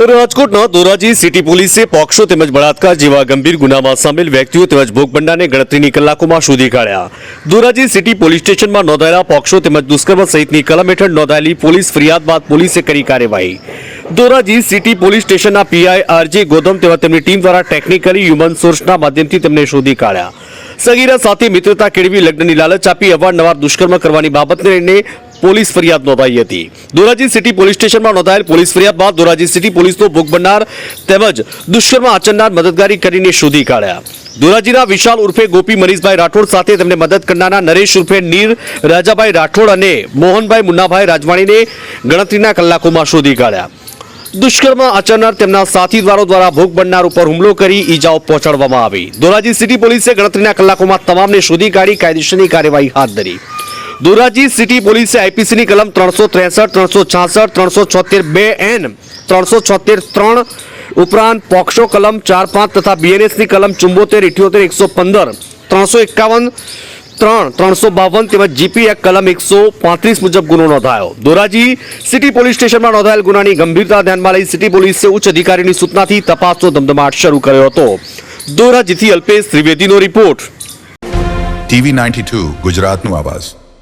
તો રાજકોટના ધોરાજી સિટી પોલીસે પોક્સો તેમજ બળાત્કાર જેવા ગંભીર ગુનામાં સામેલ વ્યક્તિઓ તેમજ ભોગ બનનારને ગણતરીની કલાકોમાં શોધી કાઢ્યા. ધોરાજી સિટી પોલીસ સ્ટેશનમાં નોંધાયેલા પોક્સો તેમજ દુષ્કર્મ સહિતની કલમ હેઠળ નોંધાયેલી પોલીસ ફરિયાદ બાદ પોલીસે કરી કાર્યવાહી. ધોરાજી સિટી પોલીસ સ્ટેશનના પીઆઈ આરજે ગૌતમ તેમજ તેમની ટીમ દ્વારા ટેકનિકલી હ્યુમન સોર્સના માધ્યમથી તેમને શોધી કાઢ્યા. સગીરા સાથે મિત્રતા કેળવી લગ્નની લાલચ આપી અવારનવાર દુષ્કર્મ કરવાની બાબતને લઈને પોલીસ ફરિયાદ નોંધાઈ હતી. ધોરાજી સિટી પોલીસ સ્ટેશનમાં નોંધાયેલ પોલીસ ફરિયાદ બાદ ધોરાજી સિટી પોલીસનો ભોગ બનનાર તેમજ દુષ્કર્મ આચરનાર મદદગારી કરીને શોધી કાઢ્યા. ધોરાજીના વિશાલ ઉર્ફે ગોપી મનીષભાઈ રાઠોડ સાથે તેમને મદદ કરનારા નરેશ ઉર્ફે નીર રાજાભાઈ રાઠોડ અને મોહનભાઈ મુન્નાભાઈ રાજવાણીને ગણતરીના કલાકોમાં શોધી કાઢ્યા. દુષ્કર્મ આચરનાર તેમના સાથીદારો દ્વારા ભોગ બનનાર ઉપર હુમલો કરી ઈજાઓ પહોંચાડવામાં આવી. ધોરાજી સિટી પોલીસે ગણતરીના કલાકોમાં તમામને શોધી કાઢી કાયદેસરની કાર્યવાહી હાથ ધરી. ધોરાજી સિટી પોલીસે આઈપીસીની કલમ 363, 366, 376(2)(n), 376(3) ઉપરાંત પોક્સો કલમ 4(5) તથા બીએનએસની કલમ 74, 78, 115, 351, 352 તેમજ જીપી એક્ટ કલમ 135 મુજબ ગુનો નોંધાયો. ધોરાજી સિટી પોલીસ સ્ટેશનમાં નોંધાયેલ ગુનાની ગંભીરતા ધ્યાનમાં લઈ સિટી પોલીસે ઉચ્ચ અધિકારીની સૂચનાથી તપાસનો ધમધમાટ શરૂ કર્યો હતો. ધોરાજીથી અલ્પેશ ત્રિવેદીનો રિપોર્ટ. TV92 ગુજરાતનું આવાજ.